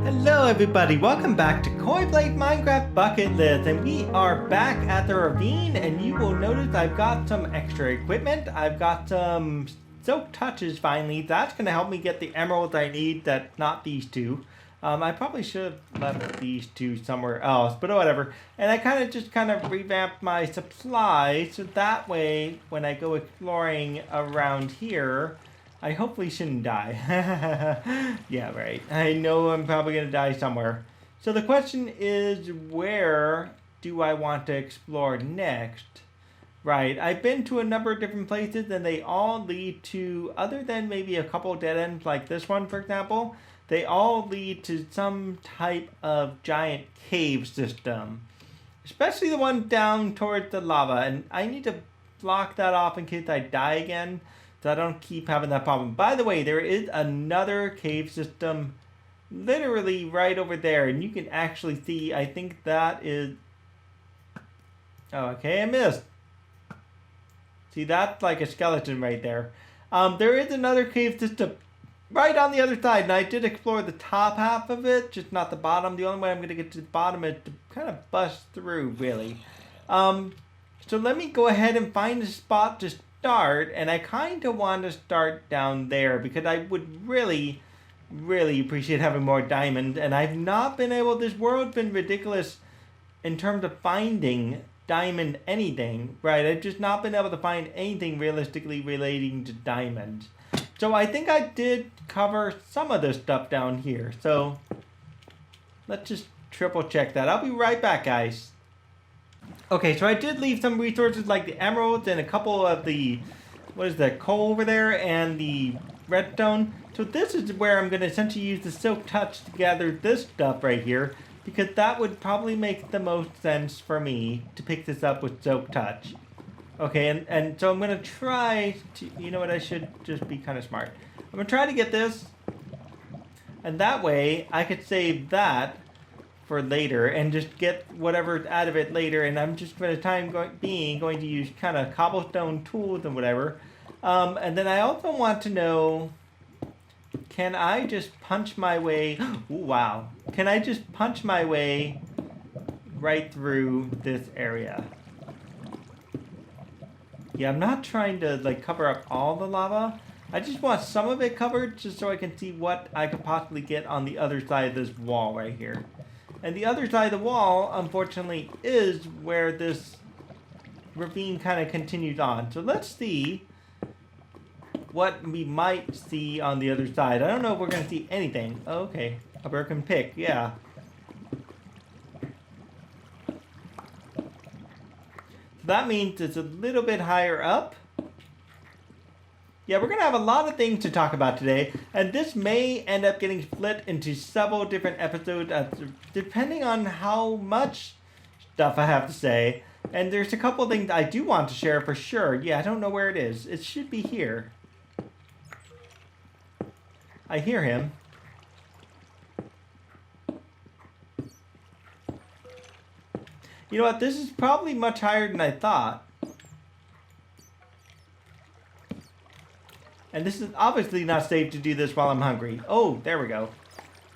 Hello everybody, welcome back to Coinblade Minecraft Bucket List, and we are back at the ravine, and you will notice I've got some extra equipment. I've got some silk touches finally. That's going to help me get the emeralds I need, not these two. I probably should have left these two somewhere else, but whatever. And I kind of revamped my supply, so that way when I go exploring around here, I hopefully shouldn't die. Yeah, right. I know I'm probably going to die somewhere. So the question is, where do I want to explore next? Right, I've been to a number of different places and they all lead to, other than maybe a couple dead ends like this one for example, they all lead to some type of giant cave system. Especially the one down towards the lava, and I need to block that off in case I die again, so I don't keep having that problem. By the way, there is another cave system literally right over there, and you can actually see, I think that is... Oh, okay, I missed. See, that's like a skeleton right there. There is another cave system right on the other side, and I did explore the top half of it, just not the bottom. The only way I'm going to get to the bottom is to kind of bust through, really. So let me go ahead and find a spot to start, and I kind of want to start down there because I would really appreciate having more diamonds, and I've not been able, this world's been ridiculous in terms of finding diamond anything, right? I've just not been able to find anything realistically relating to diamonds. So I think I did cover some of this stuff down here, so let's just triple check that. I'll be right back, guys. Okay, so I did leave some resources like the emeralds and a couple of the, what is that, coal over there, and the redstone. So this is where I'm going to essentially use the silk touch to gather this stuff right here, because that would probably make the most sense for me to pick this up with silk touch. Okay, and so I'm going to try to, you know what, I should just be kind of smart. I'm going to try to get this, and that way I could save that for later and just get whatever's out of it later, and I'm just for the time being going to use kind of cobblestone tools and whatever. And then I also want to know, can I just punch my way, ooh, wow, can I just punch my way right through this area? Yeah, I'm not trying to like cover up all the lava. I just want some of it covered just so I can see what I could possibly get on the other side of this wall right here. And the other side of the wall, unfortunately, is where this ravine kind of continues on. So let's see what we might see on the other side. I don't know if we're going to see anything. Oh, okay, a broken pick, yeah. So that means it's a little bit higher up. Yeah, we're going to have a lot of things to talk about today, and this may end up getting split into several different episodes depending on how much stuff I have to say. And there's a couple of things I do want to share for sure. Yeah, I don't know where it is. It should be here. I hear him. You know what? This is probably much higher than I thought. And this is obviously not safe to do this while I'm hungry. Oh, there we go.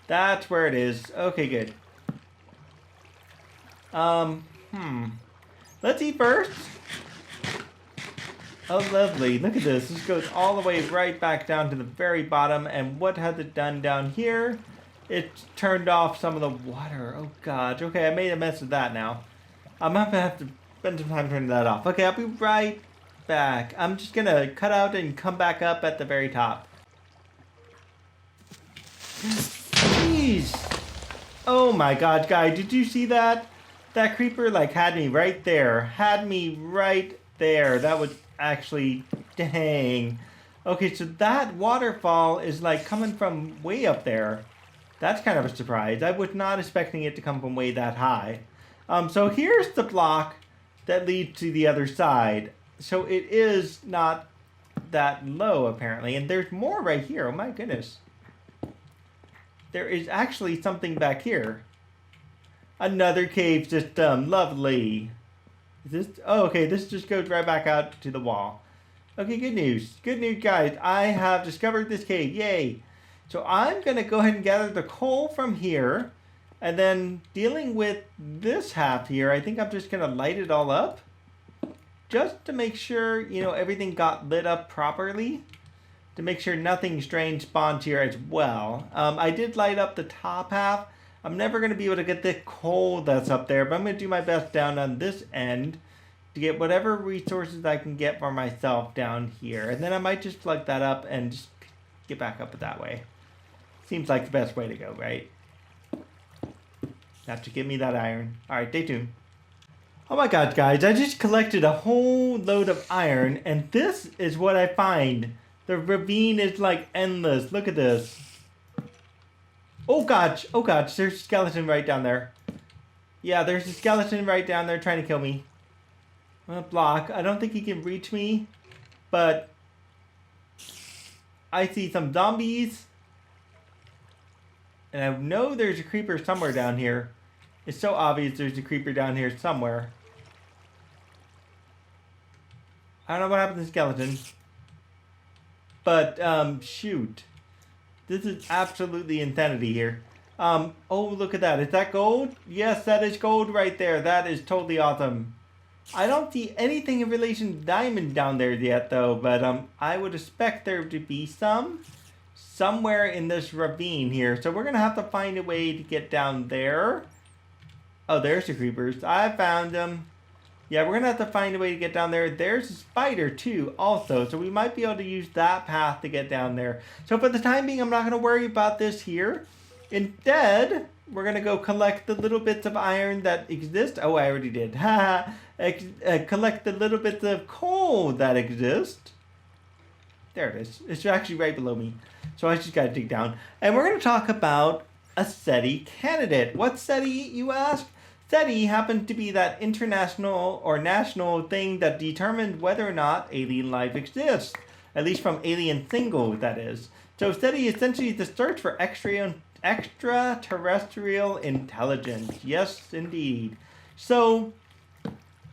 That's where it is. Okay, good. Let's eat first. Oh, lovely. Look at this. This goes all the way right back down to the very bottom. And what has it done down here? It's turned off some of the water. Oh, gosh. Okay, I made a mess of that now. I'm going to have to spend some time turning that off. Okay, I'll be right back. I'm just gonna cut out and come back up at the very top. Jeez. Oh my god, guys, did you see that? That creeper like had me right there. Had me right there. That was actually, dang. Okay, so that waterfall is like coming from way up there. That's kind of a surprise. I was not expecting it to come from way that high. So here's the block that leads to the other side. So it is not that low, apparently. And there's more right here. Oh, my goodness. There is actually something back here. Another cave system. Lovely. Is this... Oh, okay. This just goes right back out to the wall. Okay, good news. Good news, guys. I have discovered this cave. Yay. So I'm going to go ahead and gather the coal from here. And then dealing with this half here, I think I'm just going to light it all up. Just to make sure, you know, everything got lit up properly. To make sure nothing strange spawns here as well. I did light up the top half. I'm never going to be able to get the coal that's up there, but I'm going to do my best down on this end to get whatever resources I can get for myself down here. And then I might just plug that up and just get back up that way. Seems like the best way to go, right? Have to give me that iron. Alright, stay tuned. Oh my god, guys, I just collected a whole load of iron, and this is what I find. The ravine is like endless. Look at this. Oh gosh, there's a skeleton right down there. Yeah, there's a skeleton right down there trying to kill me. Block. I don't think he can reach me, but I see some zombies. And I know there's a creeper somewhere down here. It's so obvious there's a creeper down here somewhere. I don't know what happened to the skeleton. But, shoot. This is absolutely insanity here. Oh, look at that. Is that gold? Yes, that is gold right there. That is totally awesome. I don't see anything in relation to diamond down there yet, though. But, I would expect there to be some somewhere in this ravine here. So we're going to have to find a way to get down there. Oh, there's the creepers. I found them. Yeah, we're going to have to find a way to get down there. There's a spider, too, also. So we might be able to use that path to get down there. So for the time being, I'm not going to worry about this here. Instead, we're going to go collect the little bits of iron that exist. Oh, I already did. Collect the little bits of coal that exist. There it is. It's actually right below me. So I just got to dig down. And we're going to talk about a SETI candidate. What's SETI, you ask? SETI happens to be that international or national thing that determines whether or not alien life exists. At least from alien single, that is. So SETI essentially is the search for extraterrestrial intelligence. Yes, indeed. So,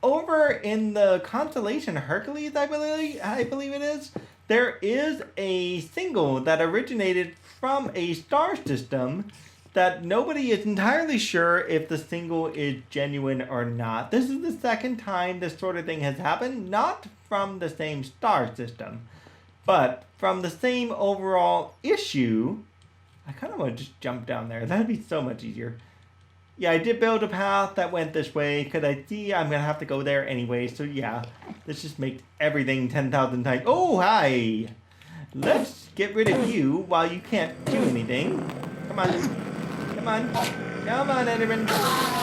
over in the constellation Hercules, I believe it is, there is a single that originated from a star system that nobody is entirely sure if the single is genuine or not. This is the second time this sort of thing has happened, not from the same star system, but from the same overall issue. I kind of want to just jump down there. That'd be so much easier. Yeah, I did build a path that went this way, because I see I'm going to have to go there anyway. So yeah, let's just make everything 10,000 times. Oh, hi! Let's get rid of you while you can't do anything. Come on. Come on. Come on, Enderman.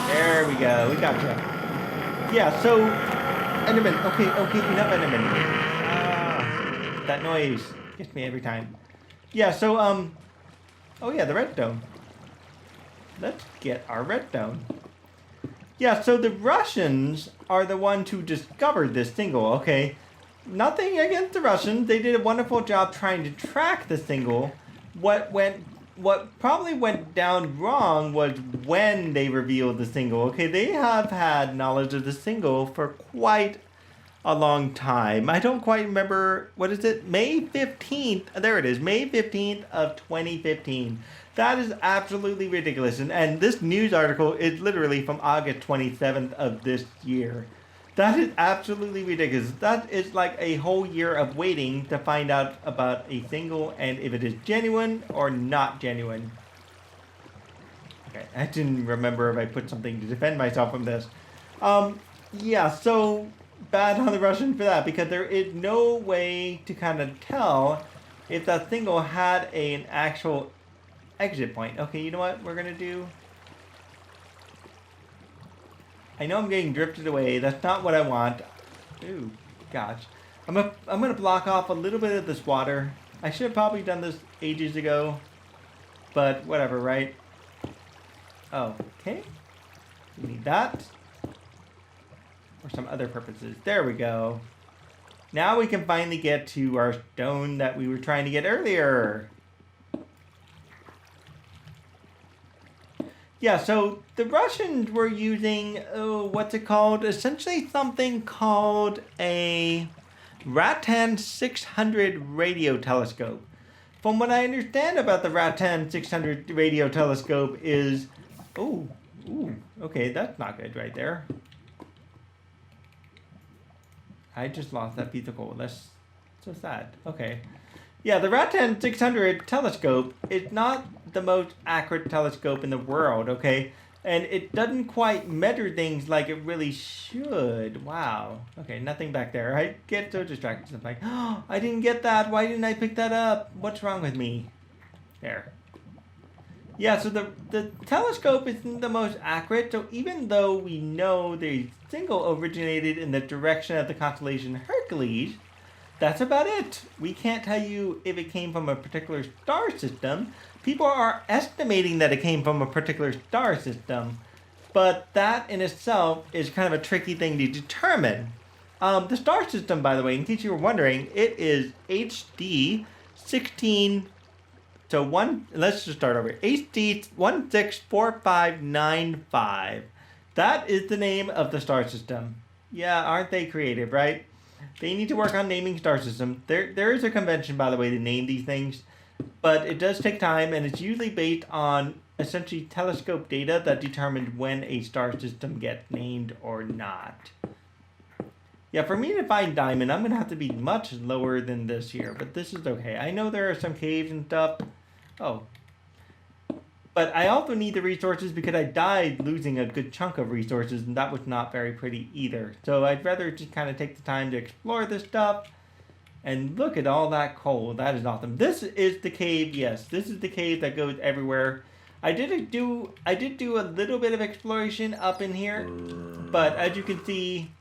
There we go. We got you. Yeah, so... Enderman. Okay, enough Enderman. That noise gets me every time. Yeah, so, oh yeah, the redstone. Let's get our redstone. Yeah, so the Russians are the ones who discovered this single, okay? Nothing against the Russians. They did a wonderful job trying to track the single. What probably went down wrong was when they revealed the single. Okay, they have had knowledge of the single for quite a long time. I don't quite remember, what is it? May 15th. There it is. May 15th of 2015. That is absolutely ridiculous. And this news article is literally from August 27th of this year. That is absolutely ridiculous. That is like a whole year of waiting to find out about a single and if it is genuine or not genuine. Okay, I didn't remember if I put something to defend myself from this. Yeah, so bad on the Russians for that, because there is no way to kind of tell if that single had an actual exit point. Okay, you know what we're gonna do? I know I'm getting drifted away. That's not what I want. Ooh, gosh. I'm gonna block off a little bit of this water. I should have probably done this ages ago, but whatever, right? Oh, okay. We need that for some other purposes. There we go. Now we can finally get to our stone that we were trying to get earlier. Yeah, so the Russians were using, what's it called? Essentially something called a RATAN 600 radio telescope from what I understand about the RATAN 600 radio telescope is... Oh, ooh, okay, that's not good right there. I just lost that piece of gold. That's so sad. Okay. Yeah, the RATAN 600 telescope is not the most accurate telescope in the world, okay? And it doesn't quite measure things like it really should. Wow. Okay, nothing back there. I get so distracted. I'm like, oh, I didn't get that. Why didn't I pick that up? What's wrong with me? There. Yeah, so the telescope isn't the most accurate. So even though we know the single originated in the direction of the constellation Hercules, that's about it. We can't tell you if it came from a particular star system. People are estimating that it came from a particular star system, but that in itself is kind of a tricky thing to determine. The star system, by the way, in case you were wondering, it is HD 16. So let's just start over. HD 164595. That is the name of the star system. Yeah, aren't they creative, right? They need to work on naming star systems. There is a convention, by the way, to name these things, but it does take time, and it's usually based on essentially telescope data that determines when a star system gets named or not. Yeah, for me to find diamond, I'm going to have to be much lower than this here, but this is okay. I know there are some caves and stuff. Oh. But I also need the resources because I died losing a good chunk of resources, and that was not very pretty either. So I'd rather just kind of take the time to explore this stuff. And look at all that coal. That is awesome. This is the cave. Yes, this is the cave that goes everywhere. I did do a little bit of exploration up in here, but as you can see,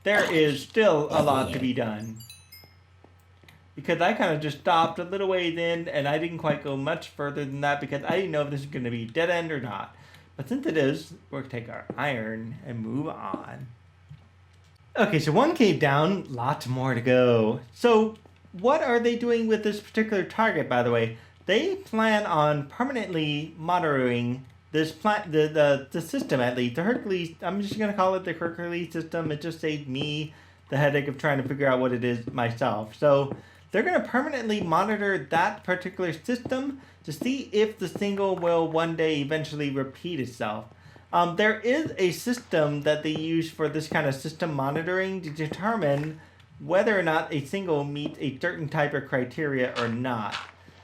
there is still a lot to be done. Because I kind of just stopped a little ways in, and I didn't quite go much further than that because I didn't know if this is going to be dead end or not. But since it is, we'll take our iron and move on. Okay, so one cave down, lots more to go. So what are they doing with this particular target, by the way? They plan on permanently monitoring this the system, at least. The Hercules, I'm just going to call it the Hercules system. It just saved me the headache of trying to figure out what it is myself. So they're going to permanently monitor that particular system to see if the single will one day eventually repeat itself. There is a system that they use for this kind of system monitoring to determine whether or not a single meets a certain type of criteria or not.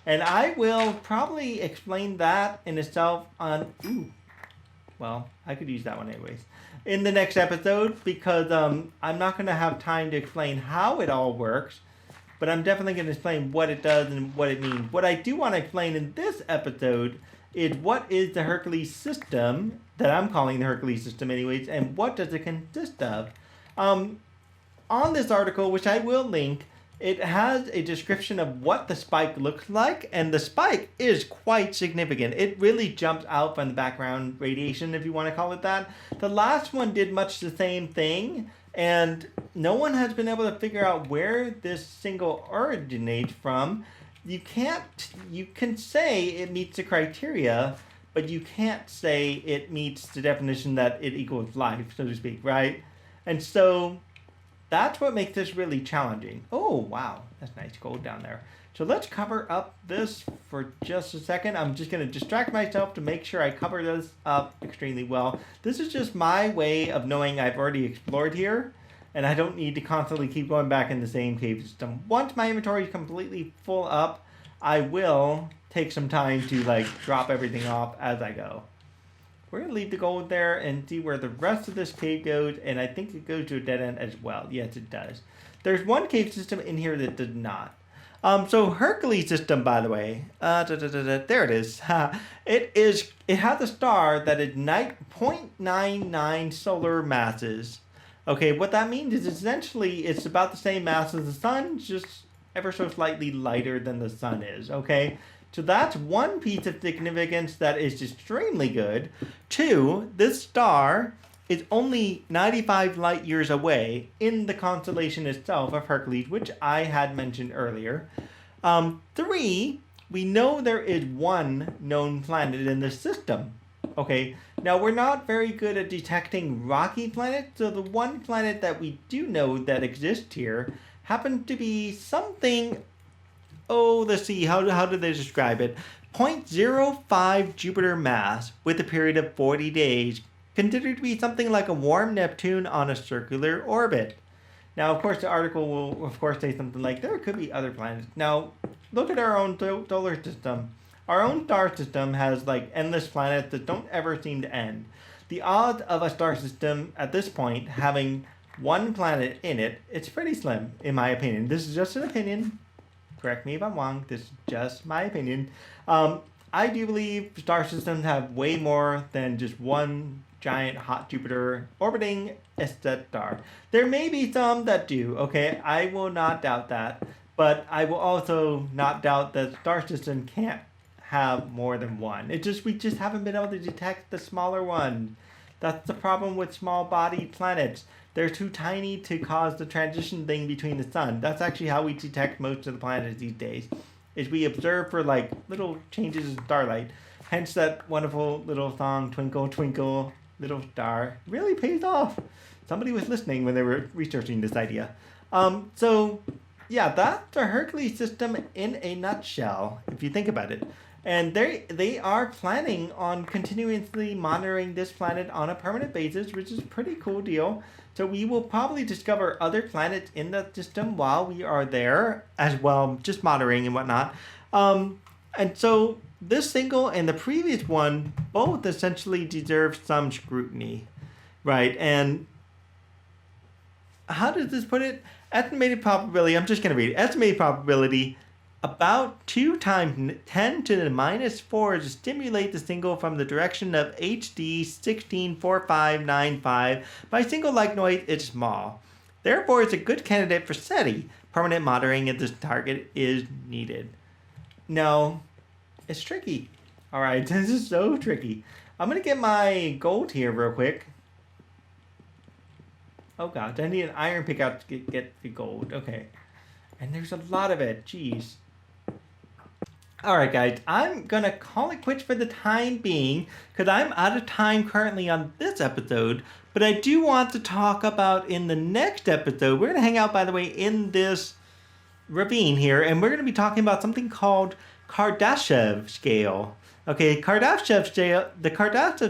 And I will probably explain that in itself on... Ooh. Well, I could use that one anyways. In the next episode, because I'm not going to have time to explain how it all works, but I'm definitely going to explain what it does and what it means. What I do want to explain in this episode is what is the Hercules system, that I'm calling the Hercules system anyways, and what does it consist of. On this article, which I will link, it has a description of what the spike looks like, and the spike is quite significant. It really jumps out from the background radiation, if you want to call it that. The last one did much the same thing, and no one has been able to figure out where this single originates from. You can say it meets the criteria, but you can't say it meets the definition that it equals life, so to speak, right? And so that's what makes this really challenging. Oh, wow. That's nice gold down there. So let's cover up this for just a second. I'm just going to distract myself to make sure I cover this up extremely well. This is just my way of knowing I've already explored here, and I don't need to constantly keep going back in the same cave system. Once my inventory is completely full up, I will take some time to drop everything off as I go. We're going to leave the gold there and see where the rest of this cave goes, and I think it goes to a dead end as well. Yes, it does. There's one cave system in here that does not. So Hercules system, by the way, there it is. It has a star that is 0.99 solar masses. Okay, what that means is essentially it's about the same mass as the sun, just ever so slightly lighter than the sun is, okay? So that's one piece of significance that is extremely good. Two, this star is only 95 light years away in the constellation itself of Hercules, which I had mentioned earlier. Three, we know there is one known planet in this system. Okay, now we're not very good at detecting rocky planets, so the one planet that we do know that exists here happens to be something oh, let's see, how do they describe it? 0.05 Jupiter mass with a period of 40 days, considered to be something like a warm Neptune on a circular orbit. Now, of course, the article will, of course, say something like, there could be other planets. Now, look at our own solar system. Our own star system has, like, endless planets that don't ever seem to end. The odds of a star system, at this point, having one planet in it, it's pretty slim, in my opinion. This is just an opinion. Correct me if I'm wrong. This is just my opinion. I do believe star systems have way more than just one giant hot Jupiter orbiting a set star. There may be some that do, okay? I will not doubt that. But I will also not doubt that the star system can't have more than one. We just haven't been able to detect the smaller one. That's the problem with small bodied planets. They're too tiny to cause the transition thing between the sun. That's actually how we detect most of the planets these days, is we observe for like little changes in starlight. Hence that wonderful little song, Twinkle, Twinkle, Little Star. Really pays off. Somebody was listening when they were researching this idea. So yeah, that's the Hercules system in a nutshell, if you think about it. And they are planning on continuously monitoring this planet on a permanent basis, which is a pretty cool deal. So we will probably discover other planets in the system while we are there as well, just monitoring and whatnot. And so this single and the previous one both essentially deserve some scrutiny, right? And how does this put it? Estimated probability, I'm just going to read it. Estimated probability, about 2 times 10 to the minus 4 to stimulate the single from the direction of HD 164595 by single lichnoid is small. Therefore, it's a good candidate for SETI. Permanent monitoring of this target is needed. No, it's tricky. Alright, this is so tricky. I'm going to get my gold here real quick. Oh god, I need an iron pickaxe to get the gold. Okay. And there's a lot of it. Jeez. Alright guys, I'm gonna call it quits for the time being, because I'm out of time currently on this episode, but I do want to talk about in the next episode, we're gonna hang out, by the way, in this ravine here, and we're gonna be talking about something called Kardashev scale. Okay, the Kardashev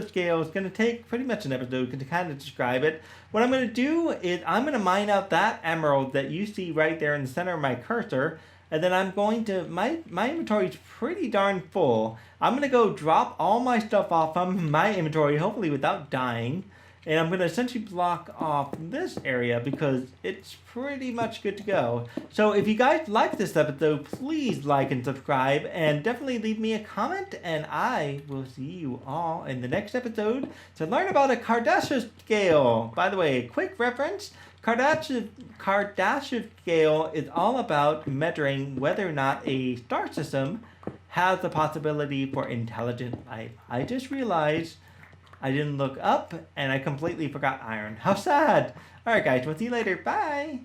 scale is gonna take pretty much an episode to kind of describe it. What I'm gonna do is I'm gonna mine out that emerald that you see right there in the center of my cursor, and then I'm going to, my inventory is pretty darn full. I'm going to go drop all my stuff off from my inventory, hopefully without dying. And I'm going to essentially block off this area because it's pretty much good to go. So if you guys like this episode, please like and subscribe. And definitely leave me a comment. And I will see you all in the next episode to learn about a Kardashev scale. By the way, quick reference. Kardashev scale is all about measuring whether or not a star system has the possibility for intelligent life. I just realized I didn't look up and I completely forgot iron. How sad! Alright guys, we'll see you later. Bye!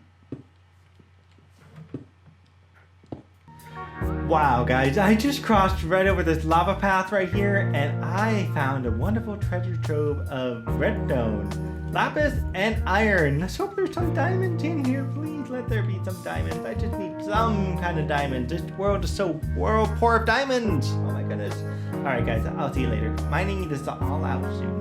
Wow guys, I just crossed right over this lava path right here and I found a wonderful treasure trove of redstone, lapis, and iron. Let's hope there's some diamonds in here. Please let there be some diamonds. I just need some kind of diamonds. This world is so world poor of diamonds. Oh my goodness. Alright guys, I'll see you later. Mining this all out soon.